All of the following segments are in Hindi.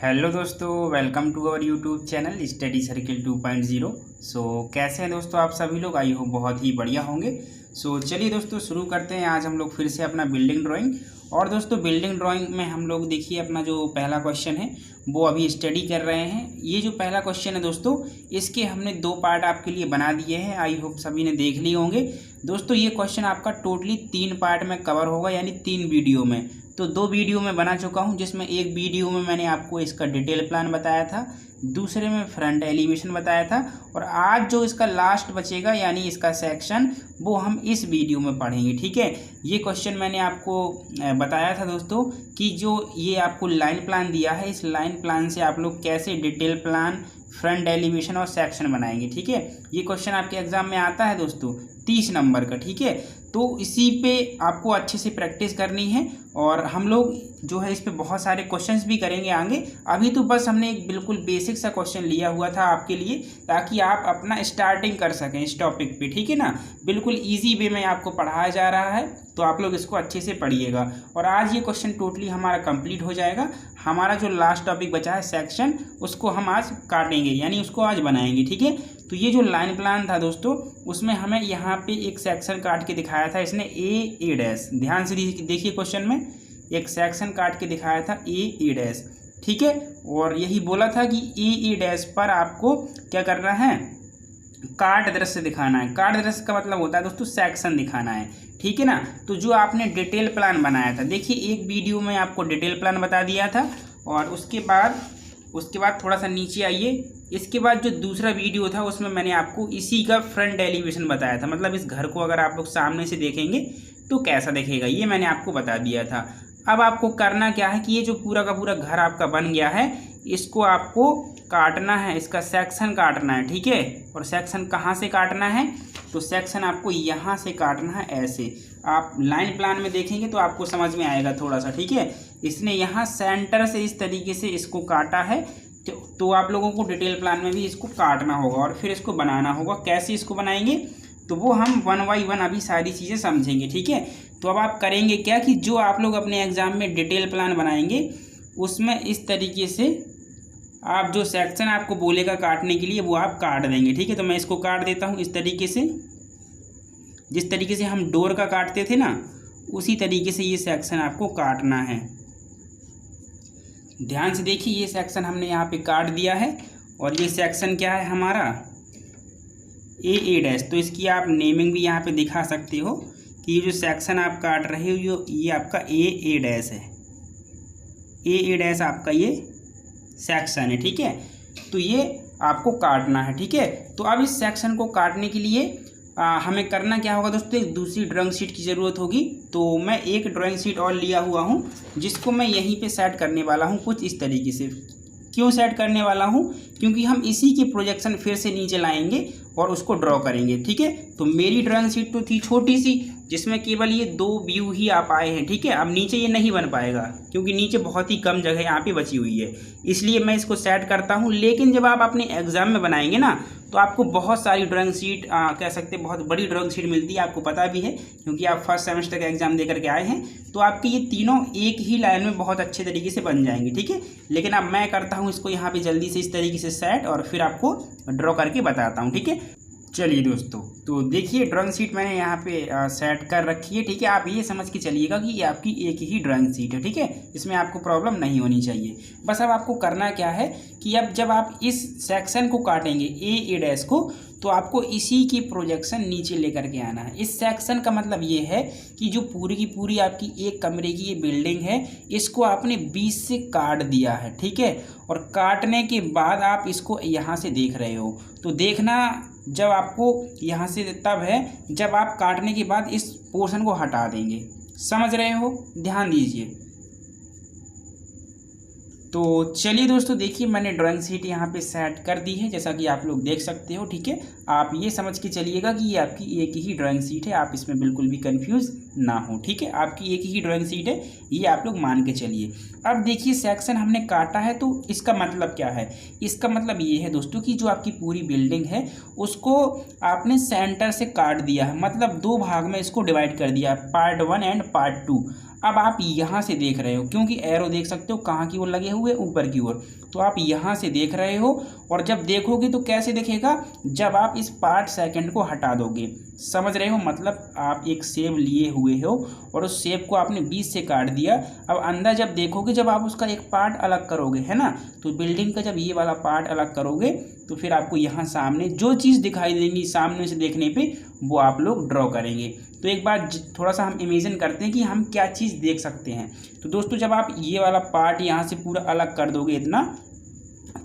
हेलो दोस्तों, welcome to our YouTube channel study circle 2.0। कैसे हैं दोस्तों आप सभी लोग? आई होप बहुत ही बढ़िया होंगे। चलिए दोस्तों शुरू करते हैं आज हम लोग फिर से अपना बिल्डिंग ड्राइंग। और दोस्तों बिल्डिंग ड्राइंग में हम लोग देखिए अपना जो पहला क्वेश्चन है वो अभी स्टडी कर रहे हैं। ये जो पहला क्वेश्चन है दोस्तों, इसके हमने 2 पार्ट आपके लिए बना दिए हैं। आई होप सभी ने देख लिए होंगे। दोस्तों ये क्वेश्चन आपका टोटली 3 पार्ट में कवर होगा, यानी 3 वीडियो में। तो 2 वीडियो में बना चुका हूं, जिसमें एक वीडियो में मैंने आपको इसका डिटेल प्लान बताया था, दूसरे में फ्रंट एलिवेशन बताया था। और आज जो इसका लास्ट बचेगा यानी इसका सेक्शन, वो हम इस वीडियो में पढ़ेंगे। ठीक है, ये क्वेश्चन मैंने आपको बताया था दोस्तों कि जो ये आपको लाइन प्लान दिया है, इस लाइन प्लान से आप लोग कैसे डिटेल प्लान, फ्रंट एलिवेशन और सेक्शन बनाएंगे। ठीक है, ये क्वेश्चन आपके एग्जाम में आता है दोस्तों 30 नंबर का। ठीक है, तो इसी पे आपको अच्छे से प्रैक्टिस करनी है और हम लोग जो है इस पे बहुत सारे क्वेश्चंस भी करेंगे आगे। अभी तो बस हमने एक बिल्कुल बेसिक सा क्वेश्चन लिया हुआ था आपके लिए, ताकि आप अपना स्टार्टिंग कर सकें इस टॉपिक पे। ठीक है ना, बिल्कुल इजी वे में आपको पढ़ाया जा रहा है, तो आप लोग इसको अच्छे से पढ़िएगा। और आज ये क्वेश्चन टोटली हमारा कंप्लीट हो जाएगा। हमारा जो लास्ट टॉपिक बचा है सेक्शन, उसको हम आज काटेंगे, यानी उसको आज बनाएंगे। ठीक है, तो ये जो लाइन प्लान था दोस्तों, उसमें हमें यहाँ पे एक सेक्शन काट के दिखाया था इसने ए डैश। ध्यान से देखिए क्वेश्चन में एक सेक्शन काट के दिखाया था ए डैश। ठीक है, और यही बोला था कि ए डैश पर आपको क्या करना है, काट दृश्य दिखाना है। काट दृश्य का मतलब होता है दोस्तों सेक्शन दिखाना है। ठीक है ना, तो जो आपने डिटेल प्लान बनाया था, देखिए एक वीडियो में आपको डिटेल प्लान बता दिया था, और उसके बाद थोड़ा सा नीचे आइए। इसके बाद जो दूसरा वीडियो था उसमें मैंने आपको इसी का फ्रंट एलिवेशन बताया था, मतलब इस घर को अगर आप लोग सामने से देखेंगे तो कैसा दिखेगा, ये मैंने आपको बता दिया था। अब आपको करना क्या है कि ये जो पूरा का पूरा घर आपका बन गया है, इसको आपको काटना है, इसका सेक्शन काटना है। ठीक है, और सेक्शन कहाँ से काटना है, तो सेक्शन आपको यहाँ से काटना है। ऐसे आप लाइन प्लान में देखेंगे तो आपको समझ में आएगा थोड़ा सा। ठीक है, इसने यहाँ सेंटर से इस तरीके से इसको काटा है, तो आप लोगों को डिटेल प्लान में भी इसको काटना होगा और फिर इसको बनाना होगा। कैसे इसको बनाएंगे तो वो हम 1 बाय 1 अभी सारी चीज़ें समझेंगे। ठीक है, तो अब आप करेंगे क्या कि जो आप लोग अपने एग्जाम में डिटेल प्लान बनाएंगे, उसमें इस तरीके से आप जो सेक्शन आपको बोलेगा काटने के लिए, वो आप काट देंगे। ठीक है, तो मैं इसको काट देता हूँ इस तरीके से, जिस तरीके से हम डोर का काटते थे ना, उसी तरीके से ये सेक्शन आपको काटना है। ध्यान से देखिए, ये सेक्शन हमने यहाँ पे काट दिया है, और ये सेक्शन क्या है हमारा, ए डैश। तो इसकी आप नेमिंग भी यहाँ पे दिखा सकते हो कि ये जो सेक्शन आप काट रहे हो ये आपका ए डैश है। ए डैश आपका ये सेक्शन है। ठीक है, तो ये आपको काटना है। ठीक है, तो अब इस सेक्शन को काटने के लिए हमें करना क्या होगा दोस्तों, एक दूसरी ड्राइंग शीट की ज़रूरत होगी। तो मैं एक ड्राइंग शीट और लिया हुआ हूँ, जिसको मैं यहीं पे सेट करने वाला हूँ कुछ इस तरीके से। क्यों सेट करने वाला हूँ, क्योंकि हम इसी की प्रोजेक्शन फिर से नीचे लाएंगे और उसको ड्रॉ करेंगे। ठीक है, तो मेरी ड्राइंग शीट तो थी छोटी सी, जिसमें केवल ये 2 व्यू ही आप आए हैं। ठीक है, अब नीचे ये नहीं बन पाएगा, क्योंकि नीचे बहुत ही कम जगह यहाँ पे बची हुई है, इसलिए मैं इसको सेट करता हूँ। लेकिन जब आप अपने एग्जाम में बनाएंगे ना, तो आपको बहुत सारी ड्राइंग शीट कह सकते हैं, बहुत बड़ी ड्राइंग शीट मिलती है, आपको पता भी है, क्योंकि आप फर्स्ट सेमेस्टर का एग्जाम दे करके आए हैं। तो आपके ये तीनों एक ही लाइन में बहुत अच्छे तरीके से बन जाएंगे। ठीक है, लेकिन अब मैं करता हूँ इसको यहाँ पे जल्दी से इस तरीके से सेट, और फिर आपको ड्रॉ करके बताता हूँ। ठीक है, चलिए दोस्तों, तो देखिए ड्राइंग शीट मैंने यहाँ पे सेट कर रखी है। ठीक है, आप ये समझ के चलिएगा कि ये आपकी एक ही ड्राइंग शीट है। ठीक है, इसमें आपको प्रॉब्लम नहीं होनी चाहिए। बस अब आपको करना क्या है कि अब जब आप इस सेक्शन को काटेंगे ए डैश को, तो आपको इसी की प्रोजेक्शन नीचे लेकर के आना है। इस सेक्शन का मतलब ये है कि जो पूरी की पूरी आपकी एक कमरे की ये बिल्डिंग है, इसको आपने 20 से काट दिया है। ठीक है, और काटने के बाद आप इसको यहाँ से देख रहे हो, तो देखना जब आपको यहाँ से तब है जब आप काटने के बाद इस पोर्शन को हटा देंगे। समझ रहे हो, ध्यान दीजिए। तो चलिए दोस्तों, देखिए मैंने ड्राइंग शीट यहाँ पे सेट कर दी है, जैसा कि आप लोग देख सकते हो। ठीक है, आप ये समझ के चलिएगा कि ये आपकी एक ही ड्राइंग शीट है, आप इसमें बिल्कुल भी कंफ्यूज ना हो। ठीक है, आपकी एक ही ड्राइंग शीट है, ये आप लोग मान के चलिए। अब देखिए सेक्शन हमने काटा है, तो इसका मतलब क्या है, इसका मतलब ये है दोस्तों कि जो आपकी पूरी बिल्डिंग है उसको आपने सेंटर से काट दिया है, मतलब 2 भाग में इसको डिवाइड कर दिया, पार्ट 1 एंड पार्ट 2। अब आप यहाँ से देख रहे हो, क्योंकि एरो देख सकते हो कहाँ की ओर लगे हुए, ऊपर की ओर। तो आप यहाँ से देख रहे हो, और जब देखोगे तो कैसे दिखेगा, जब आप इस पार्ट सेकंड को हटा दोगे। समझ रहे हो, मतलब आप एक सेब लिए हुए हो और उस सेब को आपने बीच से काट दिया। अब अंदर जब देखोगे, जब आप उसका एक पार्ट अलग करोगे, है ना, तो बिल्डिंग का जब ये वाला पार्ट अलग करोगे तो फिर आपको यहाँ सामने जो चीज़ दिखाई देंगी सामने से देखने पे, वो आप लोग ड्रॉ करेंगे। तो एक बार थोड़ा सा हम इमेजिन करते हैं कि हम क्या चीज़ देख सकते हैं। तो दोस्तों, जब आप ये वाला पार्ट यहाँ से पूरा अलग कर दोगे इतना,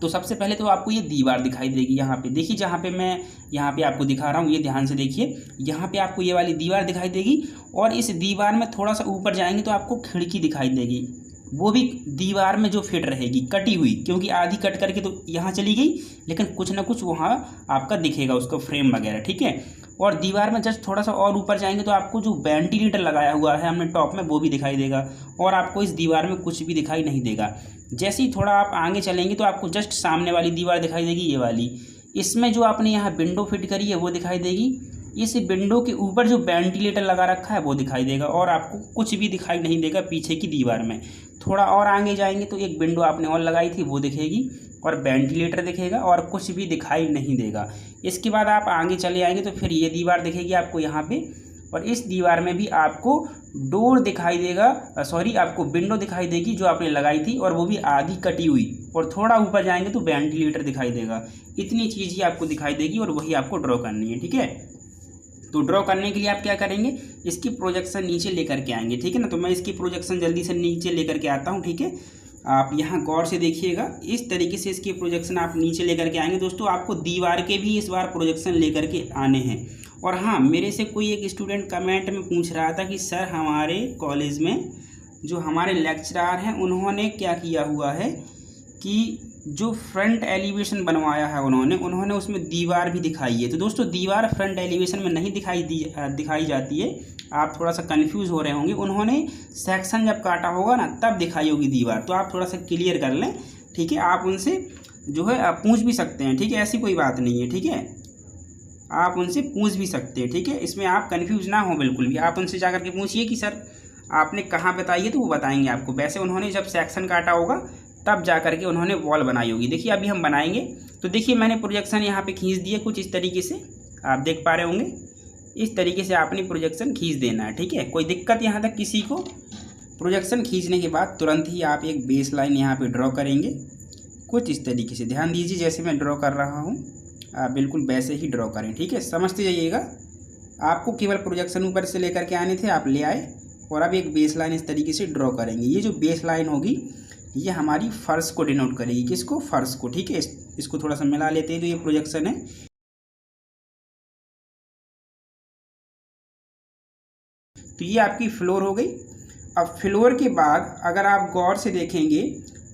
तो सबसे पहले तो आपको ये दीवार दिखाई देगी। यहाँ पे देखिए, जहाँ पे मैं यहाँ पे आपको दिखा रहा हूँ, ये ध्यान से देखिए, यहाँ पे आपको ये वाली दीवार दिखाई देगी। और इस दीवार में थोड़ा सा ऊपर जाएंगे तो आपको खिड़की दिखाई देगी, वो भी दीवार में जो फिट रहेगी, कटी हुई, क्योंकि आधी कट करके तो यहाँ चली गई, लेकिन कुछ ना कुछ वहाँ आपका दिखेगा, उसका फ्रेम वगैरह, ठीक है। और दीवार में जस्ट थोड़ा सा और ऊपर जाएंगे तो आपको जो वेंटिलेटर लगाया हुआ है हमने टॉप में, वो भी दिखाई देगा। और आपको इस दीवार में कुछ भी दिखाई नहीं देगा। जैसे ही थोड़ा आप आगे चलेंगे तो आपको जस्ट सामने वाली दीवार दिखाई देगी, ये वाली। इसमें जो आपने यहाँ विंडो फिट करी है वो दिखाई देगी। इस विंडो के ऊपर जो वेंटिलेटर लगा रखा है वो दिखाई देगा। और आपको कुछ भी दिखाई नहीं देगा पीछे की दीवार में। थोड़ा और आगे जाएंगे तो एक विंडो आपने और लगाई थी वो दिखेगी, और वेंटिलेटर दिखेगा, और कुछ भी दिखाई नहीं देगा। इसके बाद आप आगे चले आएंगे तो फिर ये दीवार दिखेगी आपको यहाँ पे, और इस दीवार में भी आपको डोर दिखाई देगा, सॉरी, आपको विंडो दिखाई देगी जो आपने लगाई थी, और वो भी आधी कटी हुई। और थोड़ा ऊपर जाएंगे तो वेंटिलेटर दिखाई देगा। इतनी चीज़ ही आपको दिखाई देगी, और वही आपको ड्रॉ करनी है, ठीक है। तो ड्रॉ करने के लिए आप क्या करेंगे, इसकी प्रोजेक्शन नीचे लेकर के आएंगे, ठीक है ना। तो मैं इसकी प्रोजेक्शन जल्दी से नीचे लेकर के आता हूँ, ठीक है। आप यहाँ गौर से देखिएगा, इस तरीके से इसकी प्रोजेक्शन आप नीचे लेकर के आएंगे। दोस्तों, आपको दीवार के भी इस बार प्रोजेक्शन लेकर के आने हैं। और हाँ, मेरे से कोई एक स्टूडेंट कमेंट में पूछ रहा था कि सर, हमारे कॉलेज में जो हमारे लेक्चरार हैं उन्होंने क्या किया हुआ है कि जो फ्रंट एलिवेशन बनवाया है उन्होंने उसमें दीवार भी दिखाई है। तो दोस्तों, दीवार फ्रंट एलिवेशन में नहीं दिखाई जाती है। आप थोड़ा सा कंफ्यूज हो रहे होंगे। उन्होंने सेक्शन जब काटा होगा ना, तब दिखाई होगी दीवार। तो आप थोड़ा सा क्लियर कर लें, ठीक है। आप उनसे जो है आप पूछ भी सकते हैं, ठीक है। ऐसी कोई बात नहीं है, ठीक है। आप उनसे पूछ भी सकते हैं, ठीक है। इसमें आप कन्फ्यूज ना हो बिल्कुल भी। आप उनसे जा करके पूछिए कि सर आपने कहाँ बताई है, तो वो बताएंगे आपको। वैसे उन्होंने जब सेक्शन काटा होगा तब जा करके उन्होंने वॉल बनाई होगी। देखिए, अभी हम बनाएंगे। तो देखिए, मैंने प्रोजेक्शन यहाँ पे खींच दिए कुछ इस तरीके से, आप देख पा रहे होंगे। इस तरीके से आपने प्रोजेक्शन खींच देना है, ठीक है। कोई दिक्कत यहाँ तक किसी को? प्रोजेक्शन खींचने के बाद तुरंत ही आप एक बेस लाइन यहाँ पर ड्रॉ करेंगे कुछ इस तरीके से। ध्यान दीजिए, जैसे मैं ड्रॉ कर रहा हूँ आप बिल्कुल वैसे ही ड्रॉ करें, ठीक है। समझते जाइएगा। आपको केवल प्रोजेक्शन ऊपर से लेकर के आने थे, आप ले आए। और अब एक बेस लाइन इस तरीके से ड्रॉ करेंगे। ये जो बेस लाइन होगी ये हमारी फर्श को डिनोट करेगी। किसको? फर्श को, ठीक है। इसको थोड़ा सा मिला लेते हैं। तो ये प्रोजेक्शन है। तो ये आपकी फ्लोर हो गई। अब फ्लोर के बाद अगर आप गौर से देखेंगे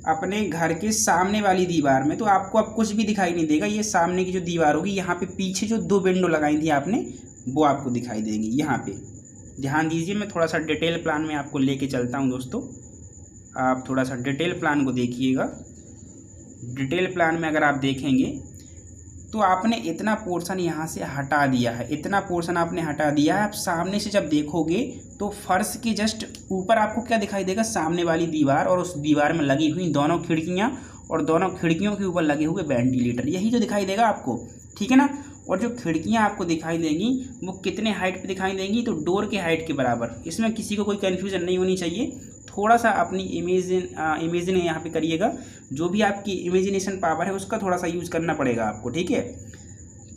अपने घर के सामने वाली दीवार में, तो आपको अब कुछ भी दिखाई नहीं देगा। ये सामने की जो दीवार होगी, यहाँ पे पीछे जो 2 विंडो लगाई थी आपने, वो आपको दिखाई देंगी यहाँ पे। ध्यान दीजिए, मैं थोड़ा सा डिटेल प्लान में आपको लेके चलता हूँ दोस्तों। आप थोड़ा सा डिटेल प्लान को देखिएगा। डिटेल प्लान में अगर आप देखेंगे तो आपने इतना पोर्शन यहाँ से हटा दिया है, इतना पोर्शन आपने हटा दिया है। आप सामने से जब देखोगे तो फर्श के जस्ट ऊपर आपको क्या दिखाई देगा? सामने वाली दीवार, और उस दीवार में लगी हुई दोनों खिड़कियाँ, और दोनों खिड़कियों के ऊपर लगे हुए वेंटिलेटर, यही तो दिखाई देगा आपको, ठीक है ना। और जो खिड़कियाँ आपको दिखाई देंगी वो कितने हाइट पे दिखाई देंगी? तो डोर के हाइट के बराबर। इसमें किसी को कोई कन्फ्यूजन नहीं होनी चाहिए। थोड़ा सा अपनी इमेजिन यहाँ पे करिएगा। जो भी आपकी इमेजिनेशन पावर है उसका थोड़ा सा यूज़ करना पड़ेगा आपको, ठीक है।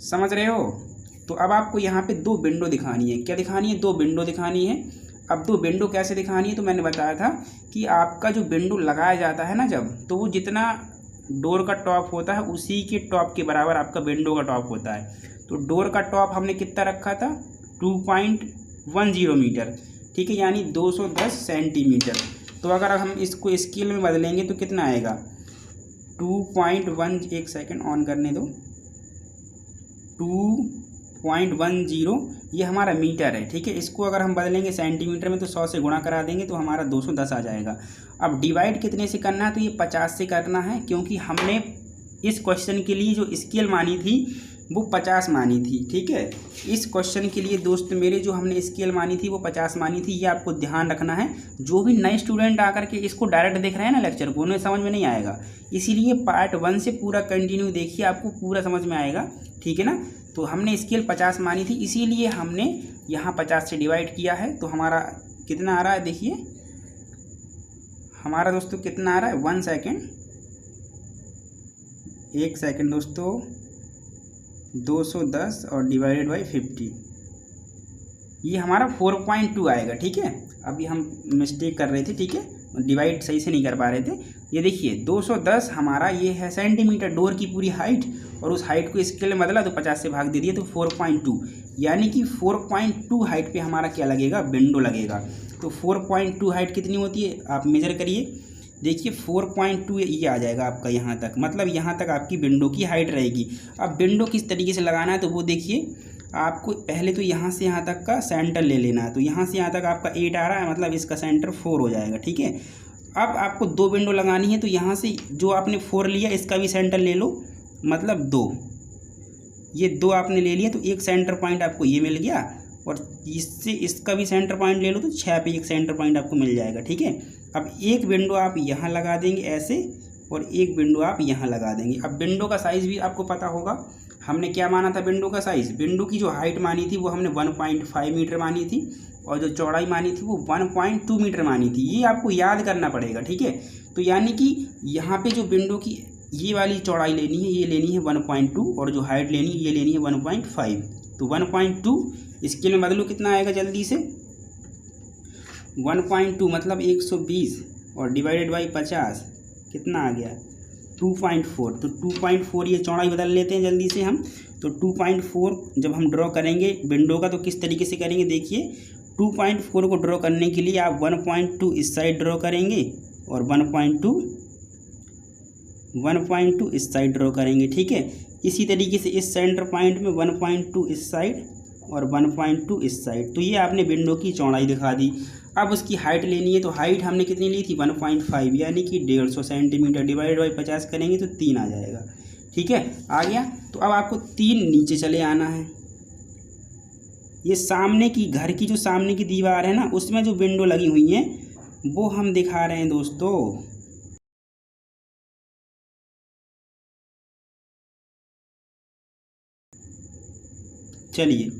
समझ रहे हो? तो अब आपको यहाँ पे 2 विंडो दिखानी है। क्या दिखानी है? 2 विंडो दिखानी है। अब 2 विंडो कैसे दिखानी है? तो मैंने बताया था कि आपका जो विंडो लगाया जाता है ना जब, तो वो जितना डोर का टॉप होता है उसी के टॉप के बराबर आपका विंडो का टॉप होता है। तो डोर का टॉप हमने कितना रखा था? 2.10 मीटर, ठीक है, यानी 210 सेंटीमीटर। तो अगर हम इसको स्केल में बदलेंगे तो कितना आएगा? 2.1, एक सेकेंड ऑन करने दो, 2.10 ये हमारा मीटर है, ठीक है। इसको अगर हम बदलेंगे सेंटीमीटर में तो 100 से गुणा करा देंगे तो हमारा 210 आ जाएगा। अब डिवाइड कितने से करना है? तो ये 50 से करना है, क्योंकि हमने इस क्वेश्चन के लिए जो स्केल मानी थी वो 50 मानी थी। ठीक है, इस क्वेश्चन के लिए दोस्त मेरे जो हमने स्केल मानी थी वो 50 मानी थी, ये आपको ध्यान रखना है। जो भी नए स्टूडेंट आकर के इसको डायरेक्ट देख रहे हैं ना लेक्चर को, उन्हें समझ में नहीं आएगा, इसीलिए पार्ट 1 से पूरा कंटिन्यू देखिए, आपको पूरा समझ में आएगा। ठीक है ना, तो हमने स्केल 50 मानी थी, इसीलिए हमने यहाँ 50 से डिवाइड किया है। तो हमारा कितना आ रहा है, देखिए हमारा दोस्तों कितना आ रहा है, 1 सेकेंड, 1 सेकेंड दोस्तों, 210 और डिवाइडेड बाई 50, ये हमारा 4.2 आएगा। ठीक है, अभी हम मिस्टेक कर रहे थे, ठीक है, डिवाइड सही से नहीं कर पा रहे थे। ये देखिए 210 हमारा ये है सेंटीमीटर, डोर की पूरी हाइट, और उस हाइट को स्केल में बदला तो 50 से भाग दे दिए तो 4.2, यानी कि 4.2 हाइट पे हमारा क्या लगेगा, विंडो लगेगा। तो 4.2 हाइट कितनी होती है, आप मेजर करिए, देखिए 4.2 ये आ जाएगा आपका यहाँ तक, मतलब यहाँ तक आपकी विंडो की हाइट रहेगी। अब विंडो किस तरीके से लगाना है, तो वो देखिए आपको पहले तो यहाँ से यहाँ तक का सेंटर ले लेना है। तो यहाँ से यहाँ तक आपका 8 आ रहा है, मतलब इसका सेंटर 4 हो जाएगा। ठीक है, अब आपको 2 विंडो लगानी है, तो यहाँ से जो आपने 4 लिया इसका भी सेंटर ले लो, मतलब 2, ये 2 आपने ले लिया तो एक सेंटर पॉइंट आपको ये मिल गया, और इससे इसका भी सेंटर पॉइंट ले लो तो 6 पे एक सेंटर पॉइंट आपको मिल जाएगा। ठीक है, अब एक विंडो आप यहाँ लगा देंगे ऐसे, और एक विंडो आप यहाँ लगा देंगे। अब विंडो का साइज़ भी आपको पता होगा, हमने क्या माना था विंडो का साइज़, विंडो की जो हाइट मानी थी वो हमने 1.5 मीटर मानी थी, और जो चौड़ाई मानी थी वो 1.2 मीटर मानी थी, ये आपको याद करना पड़ेगा। ठीक है, तो यानी कि यहाँ पे जो विंडो की ये वाली चौड़ाई लेनी है, ये लेनी है 1.2, और जो हाइट लेनी है ये लेनी है 1.5। तो 1.2 स्केल में बदलो, कितना आएगा जल्दी से, 1.2 मतलब 120, और डिवाइडेड बाई 50 कितना आ गया, 2.4। तो 2.4 ये चौड़ाई बदल लेते हैं जल्दी से हम। तो 2.4 जब हम ड्रॉ करेंगे विंडो का तो किस तरीके से करेंगे, देखिए 2.4 को ड्रॉ करने के लिए आप 1.2 इस साइड ड्रॉ करेंगे, और 1.2 इस साइड ड्रॉ करेंगे। ठीक है, इसी तरीके से इस सेंटर पॉइंट में 1.2 इस साइड और 1.2 इस साइड। तो ये आपने विंडो की चौड़ाई दिखा दी। अब उसकी हाइट लेनी है, तो हाइट हमने कितनी ली थी, 1.5, यानी कि 150 सेंटीमीटर, डिवाइड बाई 50 करेंगे तो 3 आ जाएगा। ठीक है, आ गया। तो अब आपको 3 नीचे चले आना है, ये सामने की घर की जो सामने की दीवार है ना, उसमें जो विंडो लगी हुई हैं वो हम दिखा रहे हैं दोस्तों। चलिए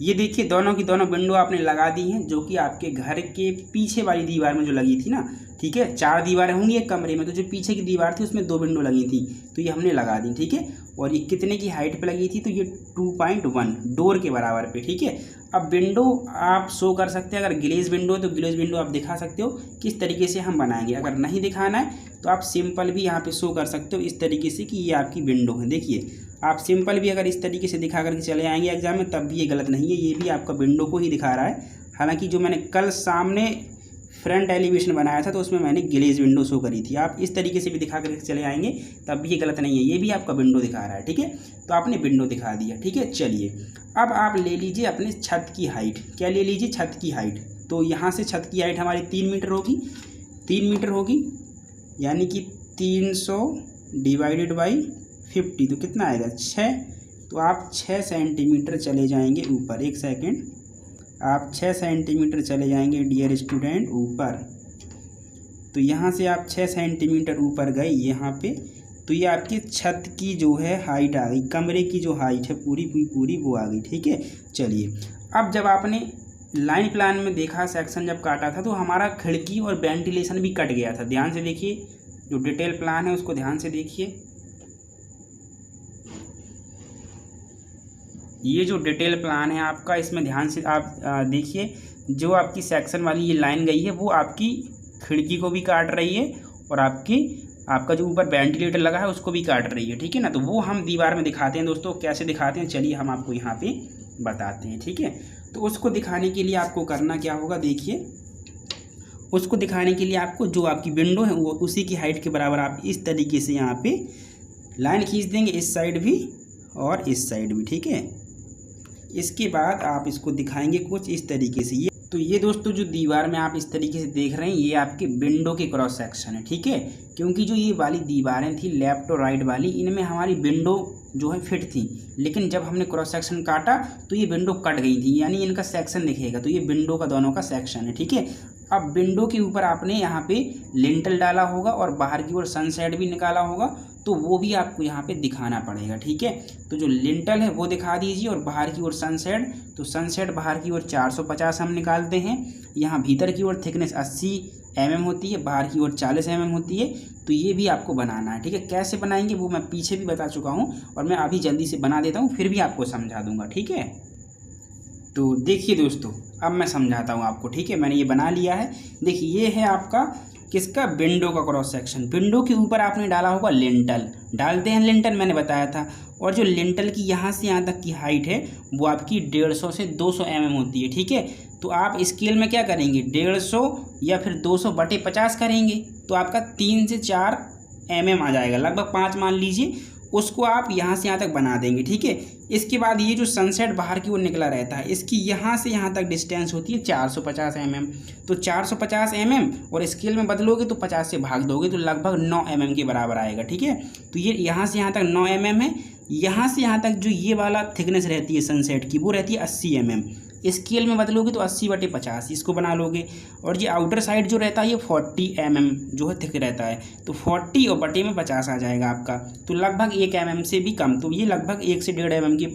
ये देखिए दोनों की दोनों विंडो आपने लगा दी हैं, जो कि आपके घर के पीछे वाली दीवार में जो लगी थी ना। ठीक है, 4 दीवारें होंगी एक कमरे में, तो जो पीछे की दीवार थी उसमें 2 विंडो लगी थी, तो ये हमने लगा दी। ठीक है, और ये कितने की हाइट पे लगी थी, तो ये 2.1 डोर के बराबर पे। ठीक है, अब विंडो आप शो कर सकते हैं, अगर ग्लेज विंडो है तो ग्लेज विंडो आप दिखा सकते हो। किस तरीके से हम बनाएंगे, अगर नहीं दिखाना है तो आप सिंपल भी यहाँ पे शो कर सकते हो इस तरीके से कि ये आपकी विंडो है। देखिए आप सिंपल भी अगर इस तरीके से दिखा करके चले आएंगे एग्जाम में, तब भी ये गलत नहीं है, ये भी आपका विंडो को ही दिखा रहा है। हालांकि जो मैंने कल सामने फ्रंट एलिवेशन बनाया था तो उसमें मैंने ग्लेज विंडो शो करी थी, आप इस तरीके से भी दिखा करके चले आएंगे तब भी ये गलत नहीं है, ये भी आपका विंडो दिखा रहा है। ठीक है, तो आपने विंडो दिखा दिया। ठीक है, चलिए अब आप ले लीजिए अपने छत की हाइट। क्या ले लीजिए, छत की हाइट। तो यहाँ से छत की हाइट हमारी 3 मीटर होगी, 3 मीटर होगी, यानी कि 300 डिवाइडेड बाई 50 तो कितना आएगा, 6। तो आप 6 सेंटीमीटर चले जाएंगे ऊपर। 1 सेकेंड, आप 6 सेंटीमीटर चले जाएंगे डियर स्टूडेंट ऊपर। तो यहाँ से आप 6 सेंटीमीटर ऊपर गए यहाँ पे, तो ये आपकी छत की जो है हाइट आ गई, कमरे की जो हाइट है पूरी पूरी वो आ गई। ठीक है, चलिए अब जब आपने लाइन प्लान में देखा, सेक्शन जब काटा था तो हमारा खिड़की और वेंटिलेशन भी कट गया था। ध्यान से देखिए, जो डिटेल प्लान है उसको ध्यान से देखिए। ये जो डिटेल प्लान है आपका, इसमें ध्यान से आप देखिए, जो आपकी सेक्शन वाली ये लाइन गई है वो आपकी खिड़की को भी काट रही है, और आपका जो ऊपर वेंटिलेटर लगा है उसको भी काट रही है। ठीक है ना, तो वो हम दीवार में दिखाते हैं दोस्तों। कैसे दिखाते हैं, चलिए हम आपको यहाँ पे बताते हैं। ठीक है, तो उसको दिखाने के लिए आपको करना क्या होगा, देखिए उसको दिखाने के लिए आपको जो आपकी विंडो है वो उसी की हाइट के बराबर आप इस तरीके से यहाँ पे लाइन खींच देंगे, इस साइड भी और इस साइड भी। ठीक है, इसके बाद आप इसको दिखाएंगे कुछ इस तरीके से। ये दोस्तों जो दीवार में आप इस तरीके से देख रहे हैं ये आपके विंडो के क्रॉस सेक्शन है। ठीक है, क्योंकि जो ये वाली दीवारें थी लेफ्ट और राइट वाली, इनमें हमारी विंडो जो है फिट थी, लेकिन जब हमने क्रॉस सेक्शन काटा तो ये विंडो कट गई थी, यानी इनका सेक्शन दिखेगा। तो ये विंडो का दोनों का सेक्शन है, ठीक है। अब विंडो के ऊपर आपने यहाँ पे लिंटल डाला होगा और बाहर की ओर सनसेट भी निकाला होगा, तो वो भी आपको यहाँ पे दिखाना पड़ेगा, ठीक है। तो जो लिंटल है वो दिखा दीजिए और बाहर की ओर सनसेट, तो सनसेट बाहर की ओर 450 हम निकालते हैं। यहाँ भीतर की ओर थिकनेस 80 mm होती है, बाहर की ओर 40 mm होती है। तो ये भी आपको बनाना है, ठीक है। कैसे बनाएंगे वो मैं पीछे भी बता चुका हूँ और मैं अभी जल्दी से बना देता हूँ, फिर भी आपको समझा दूंगा, ठीक है। तो देखिए दोस्तों, अब मैं समझाता हूँ आपको, ठीक है। मैंने ये बना लिया है। देखिए ये है आपका किसका, विंडो का क्रॉस सेक्शन। विंडो के ऊपर आपने डाला होगा लिंटल, डालते हैं लिंटल, मैंने बताया था। और जो लिंटल की यहाँ से यहाँ तक की हाइट है वो आपकी 150 से 200 mm होती है, ठीक है। तो आप स्केल में क्या करेंगे, 150 या फिर 200/50 करेंगे, तो आपका 3 से 4 mm आ जाएगा, लगभग 5 मान लीजिए। उसको आप यहाँ से यहाँ तक बना देंगे, ठीक है। इसके बाद ये जो सनसेट बाहर की ओर निकला रहता है, इसकी यहाँ से यहाँ तक डिस्टेंस होती है 450 mm। तो 450 mm और स्केल में बदलोगे तो 50 से भाग दोगे तो लगभग 9 mm के बराबर आएगा, ठीक है। तो ये यहाँ से यहाँ तक 9 mm है। यहाँ से यहाँ तक जो ये वाला थिकनेस रहती है सनसेट की, वो रहती है 80 mm। स्केल में बदलोगे तो 80/50 इसको बना लोगे। और ये आउटर साइड जो रहता है ये 40 mm जो है थिक रहता है, तो 40 और बटे में 50 आ जाएगा आपका, तो लगभग 1 mm से भी कम। तो ये लगभग 1 से 1.5 mm के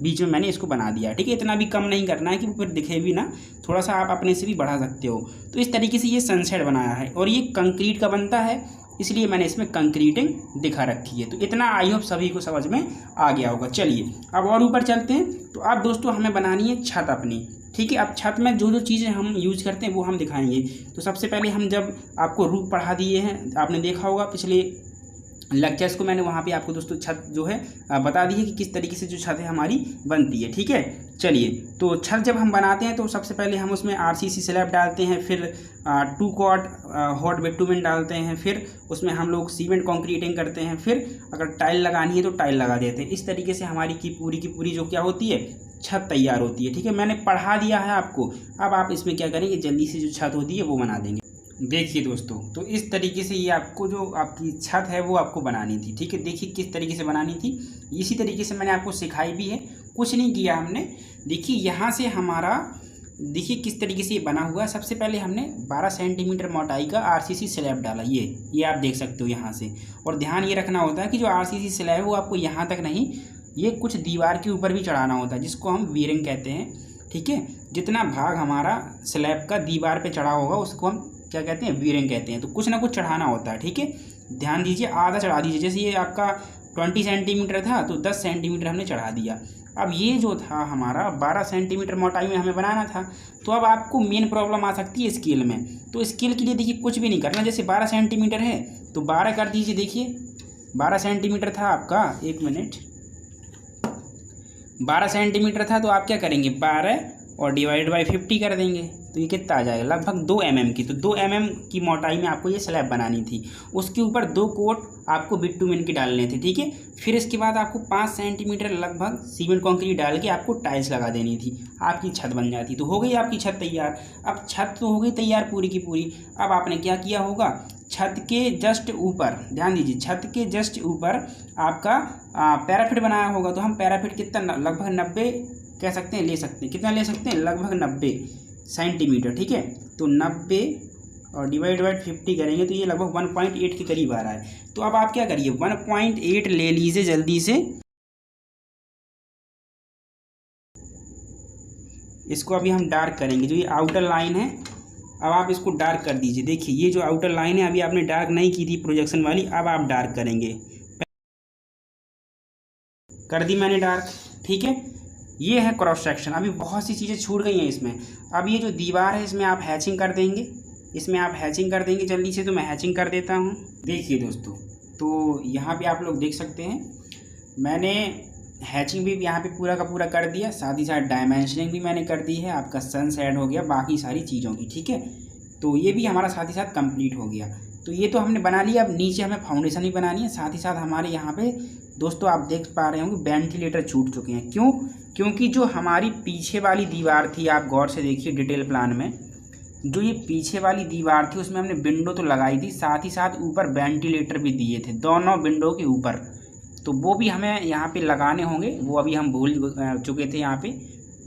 बीच में मैंने इसको बना दिया, ठीक है। इतना भी कम नहीं करना है कि वो फिर दिखे भी ना, थोड़ा सा आप अपने से भी बढ़ा सकते हो। तो इस तरीके से ये सनसेट बनाया है और ये कंक्रीट का बनता है, इसलिए मैंने इसमें कंक्रीटिंग दिखा रखी है। तो इतना आई होप सभी को समझ में आ गया होगा। चलिए अब और ऊपर चलते हैं। तो अब दोस्तों हमें बनानी है छत अपनी, ठीक है। अब छत में जो जो चीज़ें हम यूज करते हैं वो हम दिखाएंगे। तो सबसे पहले हम जब आपको रूफ पढ़ा दिए हैं, आपने देखा होगा पिछले लेक्चर्स को, मैंने वहाँ पे आपको दोस्तों छत जो है बता दी है कि किस तरीके से जो छत है हमारी बनती है, ठीक है। चलिए, तो छत जब हम बनाते हैं तो सबसे पहले हम उसमें RCC स्लैब डालते हैं, फिर 2 क्वार्ट हॉट बिटुमेन डालते हैं, फिर उसमें हम लोग सीमेंट कंक्रीटिंग करते हैं, फिर अगर टाइल लगानी है तो टाइल लगा देते हैं। इस तरीके से हमारी की पूरी जो क्या होती है, छत तैयार होती है, ठीक है। मैंने पढ़ा दिया है आपको, अब आप इसमें क्या करेंगे, जल्दी से जो छत होती है वो बना देंगे। देखिए दोस्तों, तो इस तरीके से ये आपको जो आपकी छत है वो आपको बनानी थी, ठीक है। देखिए किस तरीके से बनानी थी, इसी तरीके से मैंने आपको सिखाई भी है, कुछ नहीं किया हमने। देखिए यहाँ से हमारा, देखिए किस तरीके से ये बना हुआ है। सबसे पहले हमने 12 सेंटीमीटर मोटाई का RCC स्लैब डाला, ये आप देख सकते हो यहाँ से। और ध्यान ये रखना होता है कि जो RCC स्लैब है वो आपको यहाँ तक नहीं, ये कुछ दीवार के ऊपर भी चढ़ाना होता है, जिसको हम वीरिंग कहते हैं, ठीक है। जितना भाग हमारा स्लैब का दीवार पे चढ़ा होगा उसको हम क्या कहते हैं, वीरिंग कहते हैं। तो कुछ ना कुछ चढ़ाना होता है, ठीक है। ध्यान दीजिए, आधा चढ़ा दीजिए। जैसे ये आपका 20 सेंटीमीटर था तो 10 सेंटीमीटर हमने चढ़ा दिया। अब ये जो था हमारा 12 सेंटीमीटर मोटाई में हमें बनाना था। तो अब आपको मेन प्रॉब्लम आ सकती है स्केल में। तो स्केल के लिए देखिए कुछ भी नहीं करना, जैसे 12 सेंटीमीटर है तो 12 कर दीजिए। देखिए 12 सेंटीमीटर था आपका, 1 मिनट, 12 सेंटीमीटर था तो आप क्या करेंगे, 12 और डिवाइड बाई 50 कर देंगे, तो ये कितना आ जाएगा, लगभग 2 mm की। तो 2 mm की मोटाई में आपको ये स्लैब बनानी थी। उसके ऊपर 2 कोट आपको बिटुमेन के डालने थे, ठीक है। फिर इसके बाद आपको 5 सेंटीमीटर लगभग सीमेंट कंक्रीट डाल के आपको टाइल्स लगा देनी थी, आपकी छत बन जाती। तो हो गई आपकी छत तैयार। अब छत तो हो गई तैयार पूरी की पूरी। अब आपने क्या किया होगा, छत के जस्ट ऊपर, ध्यान दीजिए, छत के जस्ट ऊपर आपका पैराफिट बनाया होगा। तो हम पैराफिट कितना, लगभग 90 कह सकते हैं, ले सकते हैं, कितना ले सकते हैं, लगभग 90 सेंटीमीटर, ठीक है। तो 90 और डिवाइड बाई 50 करेंगे तो ये लगभग 1.8 के करीब आ रहा है। तो अब आप क्या करिए, 1.8 ले लीजिए जल्दी से। इसको अभी हम डार्क करेंगे, जो ये आउटर लाइन है अब आप इसको डार्क कर दीजिए। देखिए ये जो आउटर लाइन है अभी आपने डार्क नहीं की थी प्रोजेक्शन वाली, अब आप डार्क करेंगे, कर दी मैंने डार्क, ठीक है। ये है क्रॉस सेक्शन। अभी बहुत सी चीज़ें छूट गई हैं इसमें। अब ये जो दीवार है इसमें आप हैचिंग कर देंगे, इसमें आप हैचिंग कर देंगे जल्दी से। तो मैं हैचिंग कर देता हूँ। देखिए दोस्तों, तो यहाँ पे आप लोग देख सकते हैं मैंने हैचिंग भी यहाँ पे पूरा का पूरा कर दिया, साथ ही साथ डायमेंशनिंग भी मैंने कर दी है। आपका सनसेट हो गया, बाकी सारी चीज़ों की, ठीक है। तो ये भी हमारा साथ ही साथ कंप्लीट हो गया। तो ये तो हमने बना लिया। अब नीचे हमें फाउंडेशन भी बनानी है। साथ ही साथ हमारे यहाँ पे दोस्तों आप देख पा रहे होंगे वेंटिलेटर छूट चुके हैं। क्यों? क्योंकि जो हमारी पीछे वाली दीवार थी, आप गौर से देखिए डिटेल प्लान में, जो ये पीछे वाली दीवार थी उसमें हमने विंडो तो लगाई थी, साथ ही साथ ऊपर वेंटिलेटर भी दिए थे, दोनों विंडो के ऊपर। तो वो भी हमें यहाँ पे लगाने होंगे, वो अभी हम भूल चुके थे यहाँ पे,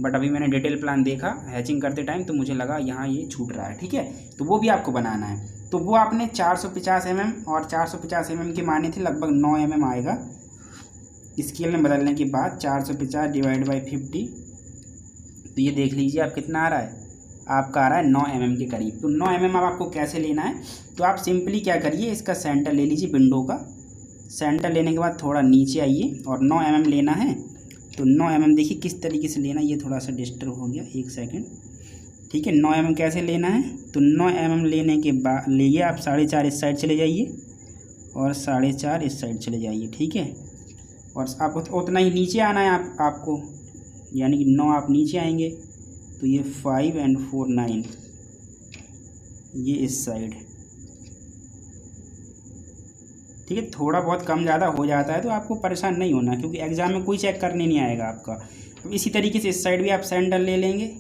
बट अभी मैंने डिटेल प्लान देखा हैचिंग करते टाइम तो मुझे लगा यहाँ ये छूट रहा है, ठीक है। तो वो भी आपको बनाना है। तो वो आपने 450 mm और 450 mm के माने थे, लगभग 9 mm आएगा स्केल में बदलने के बाद। 450 डिवाइड बाई 50, तो ये देख लीजिए आप कितना आ रहा है, आपका आ रहा है 9 mm के करीब। तो 9 mm अब आपको कैसे लेना है, तो आप सिंपली क्या करिए, इसका सेंटर ले लीजिए विंडो का। सेंटर लेने के बाद थोड़ा नीचे आइए और 9 mm लेना है। तो 9 mm देखिए किस तरीके से लेना है, ये थोड़ा सा डिस्टर्ब हो गया, एक सेकंड, ठीक है। 9 mm कैसे लेना है, तो 9 mm लेने के बाद लिए आप 4.5 इस साइड चले जाइए और 4.5 इस साइड चले जाइए, ठीक है। और आपको उतना ही नीचे आना है आपको, यानी कि 9 आप नीचे आएंगे तो ये 5 and 4 9, ये इस साइड, ठीक है। थोड़ा बहुत कम ज़्यादा हो जाता है तो आपको परेशान नहीं होना, क्योंकि एग्ज़ाम में कोई चेक करने नहीं आएगा आपका। तो इसी तरीके से इस साइड भी आप सेंटर ले लेंगे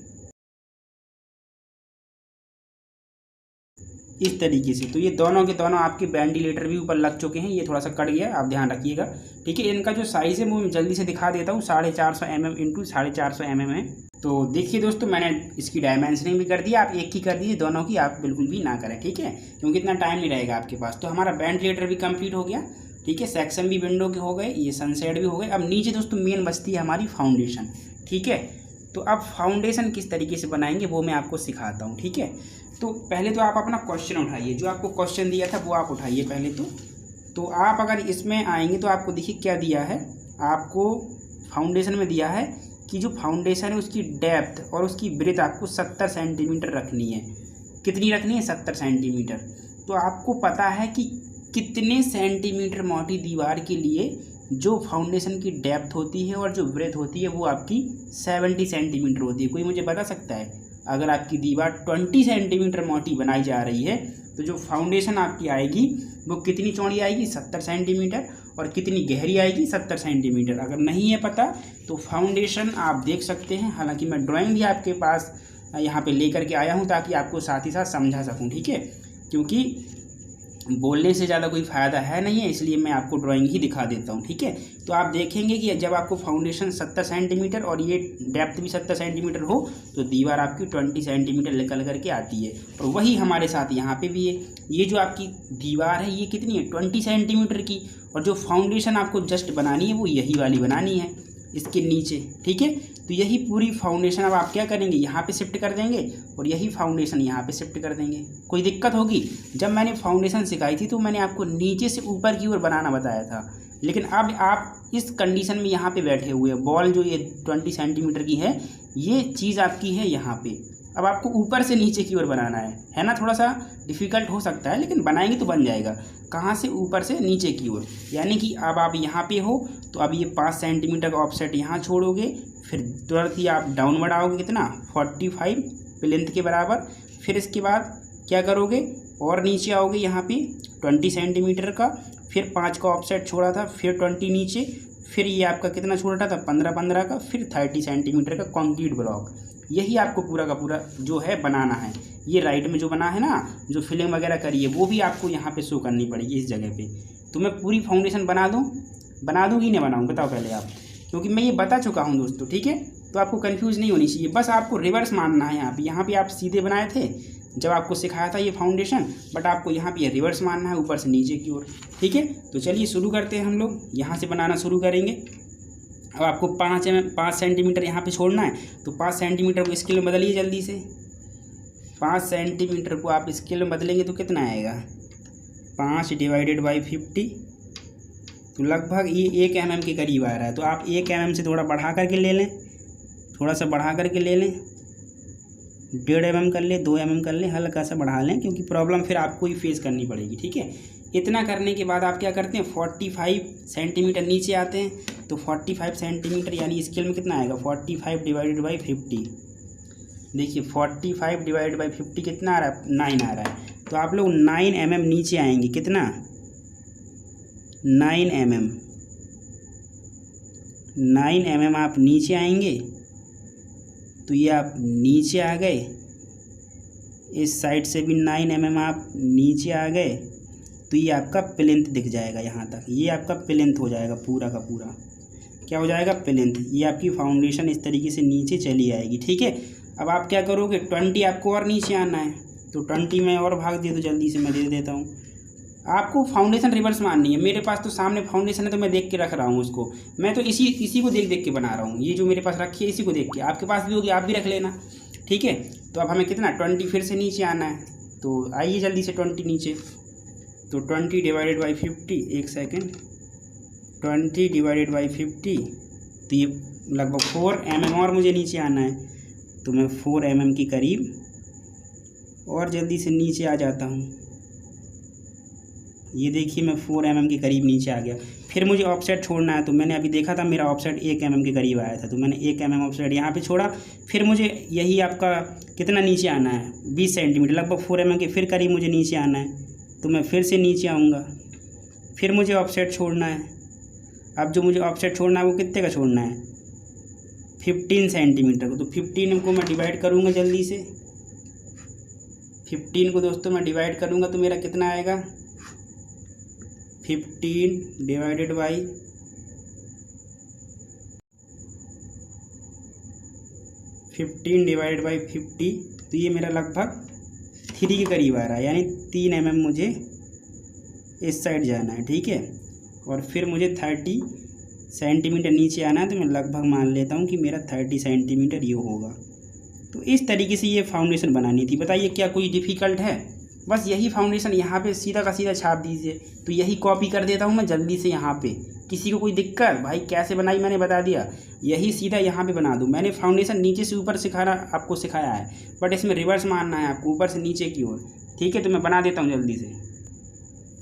इस तरीके से। तो ये दोनों के दोनों आपके वेंटिलेटर भी ऊपर लग चुके हैं, ये थोड़ा सा कट गया, आप ध्यान रखिएगा, ठीक है। इनका जो साइज़ है वो मैं जल्दी से दिखा देता हूँ, 450 mm इंटू 450 mm है। तो देखिए दोस्तों, मैंने इसकी डायमेंशनिंग भी कर दी, आप एक ही कर दीजिए, दोनों की आप बिल्कुल भी ना करें, ठीक है, क्योंकि इतना टाइम नहीं रहेगा आपके पास। तो हमारा वेंटिलेटर भी कंप्लीट हो गया, ठीक है, सेक्शन भी विंडो के हो गए, ये सनसेट भी हो गए। अब नीचे दोस्तों मेन बचती है हमारी फाउंडेशन, ठीक है। तो अब फाउंडेशन किस तरीके से बनाएंगे वो मैं आपको सिखाता हूँ, ठीक है। तो पहले तो आप अपना क्वेश्चन उठाइए, जो आपको क्वेश्चन दिया था वो आप उठाइए पहले तो आप अगर इसमें आएंगे तो आपको देखिए क्या दिया है, आपको फाउंडेशन में दिया है कि जो फाउंडेशन है उसकी डेप्थ और उसकी ब्रेथ आपको 70 सेंटीमीटर रखनी है। कितनी रखनी है, 70 सेंटीमीटर। तो आपको पता है कि कितने सेंटीमीटर मोटी दीवार के लिए जो फाउंडेशन की डेप्थ होती है और जो ब्रेथ होती है वो आपकी 70 सेंटीमीटर होती है। कोई मुझे बता सकता है, अगर आपकी दीवार 20 सेंटीमीटर मोटी बनाई जा रही है तो जो फाउंडेशन आपकी आएगी वो कितनी चौड़ी आएगी, 70 सेंटीमीटर, और कितनी गहरी आएगी, 70 सेंटीमीटर। अगर नहीं है पता तो फाउंडेशन आप देख सकते हैं, हालांकि मैं ड्राइंग भी आपके पास यहाँ पे लेकर के आया हूँ ताकि आपको साथ ही साथ समझा सकूँ, ठीक है, क्योंकि बोलने से ज़्यादा कोई फ़ायदा है नहीं है, इसलिए मैं आपको ड्राइंग ही दिखा देता हूँ, ठीक है। तो आप देखेंगे कि जब आपको फाउंडेशन 70 सेंटीमीटर और ये डेप्थ भी 70 सेंटीमीटर हो तो दीवार आपकी 20 सेंटीमीटर निकल करके आती है। और वही हमारे साथ यहाँ पे भी है, ये जो आपकी दीवार है ये कितनी है, 20 सेंटीमीटर की, और जो फाउंडेशन आपको जस्ट बनानी है वो यही वाली बनानी है इसके नीचे, ठीक है। तो यही पूरी फाउंडेशन अब आप क्या करेंगे, यहाँ पे शिफ्ट कर देंगे और यही फाउंडेशन यहाँ पे शिफ्ट कर देंगे। कोई दिक्कत होगी, जब मैंने फाउंडेशन सिखाई थी तो मैंने आपको नीचे से ऊपर की ओर बनाना बताया था, लेकिन अब आप इस कंडीशन में यहाँ पे बैठे हुए हैं, बॉल जो ये 20 सेंटीमीटर की है ये चीज़ आपकी है यहाँ पे, अब आपको ऊपर से नीचे की ओर बनाना है ना। थोड़ा सा डिफ़िकल्ट हो सकता है लेकिन बनाएंगे तो बन जाएगा। कहाँ से, ऊपर से नीचे की ओर, यानी कि अब आप यहाँ पे हो तो अब ये 5 सेंटीमीटर का ऑफसेट यहाँ छोड़ोगे, फिर तुरंत ही आप डाउन बढ़ाओगे कितना, 45 प्लेंथ के बराबर। फिर इसके बाद क्या करोगे, और नीचे आओगे यहाँ पे 20 सेंटीमीटर का, फिर 5 का ऑफसेट छोड़ा था, फिर 20 नीचे, फिर ये आपका कितना छोड़ा था, 15 का, फिर 30 सेंटीमीटर का कंक्रीट ब्लॉक। यही आपको पूरा का पूरा जो है बनाना है। ये राइट में जो बना है ना, जो फिलिंग वगैरह करी है वो भी आपको यहाँ पे शो करनी पड़ेगी इस जगह पे। तो मैं पूरी फाउंडेशन बना दूँ कि नहीं बनाऊँ, बताओ पहले आप, क्योंकि मैं ये बता चुका हूँ दोस्तों, ठीक है। तो आपको कंफ्यूज नहीं होनी चाहिए, बस आपको रिवर्स मानना है। यहाँ पे आप सीधे बनाए थे जब आपको सिखाया था ये फाउंडेशन, बट आपको यहाँ पे रिवर्स मानना है, ऊपर से नीचे की ओर, ठीक है। तो चलिए शुरू करते हैं, हम लोग यहाँ से बनाना शुरू करेंगे। अब आपको 5 सेंटीमीटर यहाँ पे छोड़ना है, तो 5 सेंटीमीटर को स्केल में बदलिए जल्दी से। 5 सेंटीमीटर को आप स्केल में बदलेंगे तो कितना आएगा, 5 डिवाइडेड बाई 50, तो लगभग ये 1 mm के करीब आ रहा है। तो आप 1 mm से थोड़ा बढ़ा करके ले लें, थोड़ा सा बढ़ा करके ले लें, 1.5 mm कर लें, 2 mm कर लें, हल्का सा बढ़ा लें, क्योंकि प्रॉब्लम फिर आपको ही फेस करनी पड़ेगी, ठीक है। इतना करने के बाद आप क्या करते हैं, 45 सेंटीमीटर नीचे आते हैं। तो 45 सेंटीमीटर यानी स्केल में कितना आएगा, 45 डिवाइडेड बाई 50। देखिए 45 डिवाइडेड बाई 50 कितना आ रहा है, 9 आ रहा है। तो आप लोग 9 mm नीचे आएंगे, कितना, 9 mm, 9 mm आप नीचे आएंगे। तो ये आप नीचे आ गए, इस साइड से भी 9 mm आप नीचे आ गए। तो ये आपका प्लिंथ दिख जाएगा यहाँ तक, ये आपका प्लिंथ हो जाएगा पूरा का पूरा। क्या हो जाएगा? प्लिंथ। ये आपकी फाउंडेशन इस तरीके से नीचे चली आएगी, ठीक है। अब आप क्या करोगे, 20 आपको और नीचे आना है, तो 20 में और भाग दे दो, जल्दी से मैं दे देता हूँ। आपको फाउंडेशन रिवर्स मारनी है। मेरे पास तो सामने फाउंडेशन है तो मैं देख के रख रहा हूँ उसको, मैं तो इसी को देख के बना रहा हूँ। ये जो मेरे पास रखी है इसी को देख के, आपके पास भी होगी आप भी रख लेना, ठीक है। तो अब हमें कितना 20 फिर से नीचे आना है, तो आइए जल्दी से 20 नीचे। तो 20 डिवाइडेड बाई 50, एक सेकेंड, 20 डिवाइडेड बाई 50, तो ये लगभग 4 mm और मुझे नीचे आना है, तो मैं 4 mm के करीब और जल्दी से नीचे आ जाता हूँ। ये देखिए मैं 4 mm के करीब नीचे आ गया। फिर मुझे ऑफसेट छोड़ना है, तो मैंने अभी देखा था मेरा ऑफसेट 1 mm के करीब आया था, तो मैंने 1 mm ऑफसेट यहाँ पे छोड़ा। फिर मुझे यही आपका कितना नीचे आना है, 20 सेंटीमीटर, लगभग 4 mm के फिर करीब मुझे नीचे आना है, तो मैं फिर से नीचे आऊँगा। फिर मुझे ऑफसेट छोड़ना है। अब जो मुझे ऑफसेट छोड़ना है वो कितने का छोड़ना है, 15 सेंटीमीटर को। तो 15 को मैं डिवाइड करूँगा जल्दी से, 15 को दोस्तों मैं डिवाइड करूँगा तो मेरा कितना आएगा, 15 डिवाइडेड बाई 50, तो ये मेरा लगभग 3 के करीब आ रहा है, यानी 3 mm मुझे इस साइड जाना है, ठीक है। और फिर मुझे 30 सेंटीमीटर नीचे आना है, तो मैं लगभग मान लेता हूँ कि मेरा 30 सेंटीमीटर ये होगा। तो इस तरीके से ये फाउंडेशन बनानी थी। बताइए क्या कोई डिफ़िकल्ट है? बस यही फाउंडेशन यहाँ पे सीधा का सीधा छाप दीजिए। तो यही कॉपी कर देता हूँ मैं जल्दी से यहाँ पे। किसी को कोई दिक्कत? भाई कैसे बनाई मैंने बता दिया, यही सीधा यहाँ पे बना दूँ। मैंने फाउंडेशन नीचे से ऊपर सिखाना आपको सिखाया है, बट इसमें रिवर्स मारना है आपको, ऊपर से नीचे की ओर, ठीक है। तो मैं बना देता हूँ जल्दी से।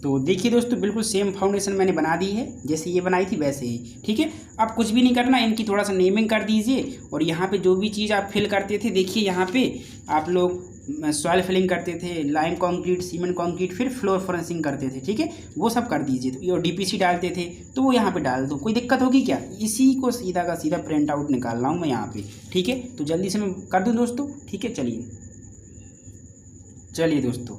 तो देखिए दोस्तों बिल्कुल सेम फाउंडेशन मैंने बना दी है, जैसे ये बनाई थी वैसे ही, ठीक है। अब कुछ भी नहीं करना, इनकी थोड़ा सा नेमिंग कर दीजिए। और यहाँ पे जो भी चीज़ आप फिल करते थे, देखिए यहाँ पे आप लोग सॉइल फिलिंग करते थे, लाइम कंक्रीट, सीमेंट कंक्रीट, फिर फ्लोर फिनिशिंग करते थे, ठीक है, वो सब कर दीजिए। तो ये डीपीसी डालते थे तो वो यहाँ पे डाल दो, कोई दिक्कत होगी क्या? इसी को सीधा का सीधा प्रिंट आउट निकाल रहा हूँ मैं यहाँ पे, ठीक है। तो जल्दी से मैं कर दूँ दोस्तों, ठीक है। चलिए दोस्तों,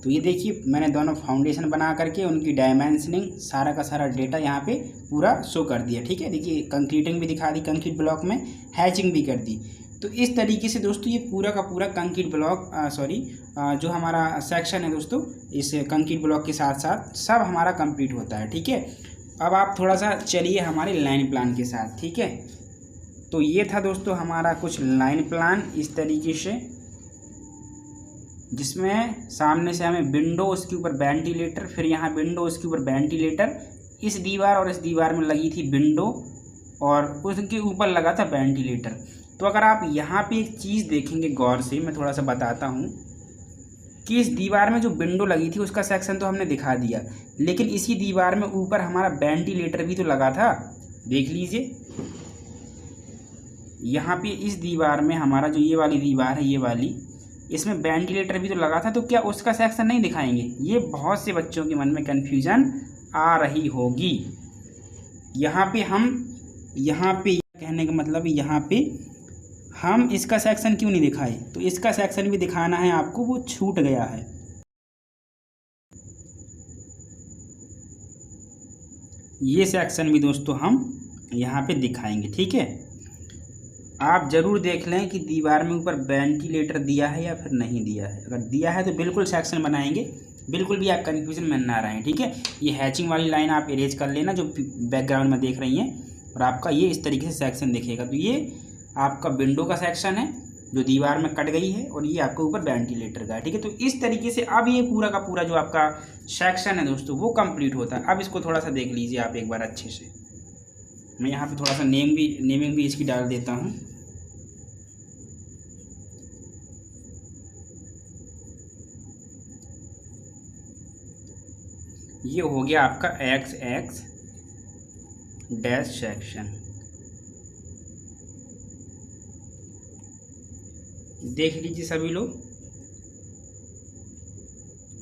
तो ये देखिए मैंने दोनों फाउंडेशन बना करके उनकी डायमेंशनिंग सारा का सारा डेटा यहाँ पे पूरा शो कर दिया, ठीक है। देखिए कंक्रीटिंग भी दिखा दी, कंक्रीट ब्लॉक में हैचिंग भी कर दी। तो इस तरीके से दोस्तों ये पूरा का पूरा कंक्रीट ब्लॉक जो हमारा सेक्शन है दोस्तों, इस कंक्रीट ब्लॉक के साथ साथ सब हमारा कंप्लीट होता है, ठीक है। अब आप थोड़ा सा चलिए हमारे लाइन प्लान के साथ, ठीक है। तो ये था दोस्तों हमारा कुछ लाइन प्लान इस तरीके से, जिसमें सामने से हमें विंडो, उसके ऊपर वेंटिलेटर, फिर यहाँ विंडो, उसके ऊपर वेंटिलेटर, इस दीवार और इस दीवार में लगी थी विंडो और उसके ऊपर लगा था वेंटिलेटर। तो अगर आप यहाँ पे एक चीज़ देखेंगे गौर से, मैं थोड़ा सा बताता हूँ कि इस दीवार में जो विंडो लगी थी उसका सेक्शन तो हमने दिखा दिया, लेकिन इसी दीवार में ऊपर हमारा वेंटिलेटर भी तो लगा था। देख लीजिए यहाँ पे इस दीवार में हमारा जो ये वाली दीवार है, ये वाली, इसमें वेंटिलेटर भी तो लगा था, तो क्या उसका सेक्शन नहीं दिखाएंगे? ये बहुत से बच्चों के मन में कन्फ्यूजन आ रही होगी। यहाँ पे कहने का मतलब यहाँ पे हम इसका सेक्शन क्यों नहीं दिखाए? तो इसका सेक्शन भी दिखाना है आपको, वो छूट गया है। ये सेक्शन भी दोस्तों हम यहाँ पे दिखाएंगे, ठीक है। आप ज़रूर देख लें कि दीवार में ऊपर वेंटिलेटर दिया है या फिर नहीं दिया है। अगर दिया है तो बिल्कुल सेक्शन बनाएंगे, बिल्कुल भी आप कंफ्यूजन में ना रहें, ठीक है। ये हैचिंग वाली लाइन आप इरेज कर लेना जो बैकग्राउंड में देख रही हैं, और आपका ये इस तरीके से सेक्शन दिखेगा। तो ये आपका विंडो का सेक्शन है जो दीवार में कट गई है, और ये आपके ऊपर वेंटिलेटर का है, ठीक है। तो इस तरीके से अब ये पूरा का पूरा जो आपका सेक्शन है दोस्तों वो कंप्लीट होता है। अब इसको थोड़ा सा देख लीजिए आप एक बार अच्छे से। मैं यहाँ पे थोड़ा सा नेमिंग भी इसकी डाल देता हूँ। ये हो गया आपका XX डैश सेक्शन। देख लीजिए सभी लोग,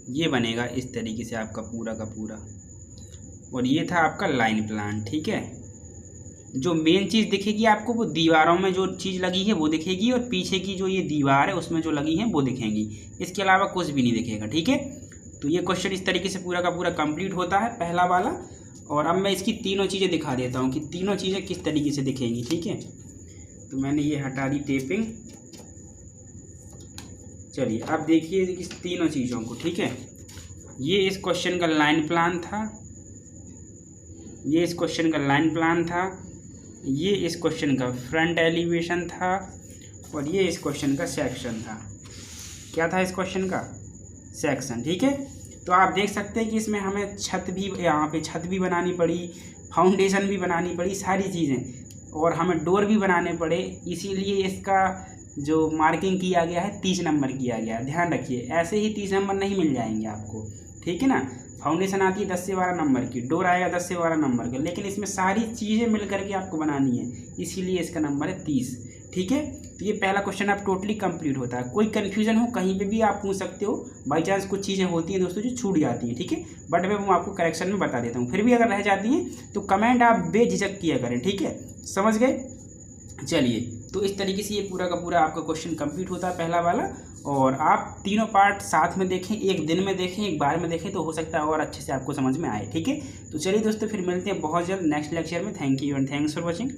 ये बनेगा इस तरीके से आपका पूरा का पूरा। और ये था आपका लाइन प्लान, ठीक है। जो मेन चीज़ दिखेगी आपको वो दीवारों में जो चीज़ लगी है वो दिखेगी, और पीछे की जो ये दीवार है उसमें जो लगी है वो दिखेंगी। इसके अलावा कुछ भी नहीं दिखेगा, ठीक है। तो ये क्वेश्चन इस तरीके से पूरा का पूरा कंप्लीट होता है पहला वाला। और अब मैं इसकी तीनों चीज़ें दिखा देता हूँ कि तीनों चीज़ें किस तरीके से दिखेंगी, ठीक है। तो मैंने ये हटा दी टेपिंग। चलिए अब देखिए इस तीनों चीज़ों को, ठीक है। ये इस क्वेश्चन का लाइन प्लान था, ये इस क्वेश्चन का लाइन प्लान था, ये इस क्वेश्चन का फ्रंट एलिवेशन था, और ये इस क्वेश्चन का सेक्शन था। क्या था इस क्वेश्चन का? सेक्शन, ठीक है। तो आप देख सकते हैं कि इसमें हमें छत भी, यहाँ पे छत भी बनानी पड़ी, फाउंडेशन भी बनानी पड़ी, सारी चीज़ें, और हमें डोर भी बनाने पड़े। इसीलिए इसका जो मार्किंग किया गया है 30 नंबर किया गया है। ध्यान रखिए, ऐसे ही 30 नंबर नहीं मिल जाएंगे आपको, ठीक है ना। फाउंडेशन आती है 10 से 12 नंबर की, डोर आएगा 10 से 12 नंबर का, लेकिन इसमें सारी चीज़ें मिल करके आपको बनानी है, इसीलिए इसका नंबर है 30, ठीक है। तो ये पहला क्वेश्चन आप टोटली कंप्लीट होता है। कोई कन्फ्यूजन हो कहीं पे भी आप पूछ सकते हो, बाई चांस कुछ चीज़ें होती हैं दोस्तों जो छूट जाती हैं, ठीक है, बट मैं वो आपको करेक्शन में बता देता हूँ। फिर भी अगर रह जाती हैं तो कमेंट आप बेझिझक किया करें, ठीक है, समझ गए। चलिए, तो इस तरीके से ये पूरा का पूरा आपका क्वेश्चन कंप्लीट होता है पहला वाला। और आप तीनों पार्ट साथ में देखें, एक दिन में देखें, एक बार में देखें, तो हो सकता है और अच्छे से आपको समझ में आए, ठीक है। तो चलिए दोस्तों, फिर मिलते हैं बहुत जल्द नेक्स्ट लेक्चर में। Thank you and thanks for watching.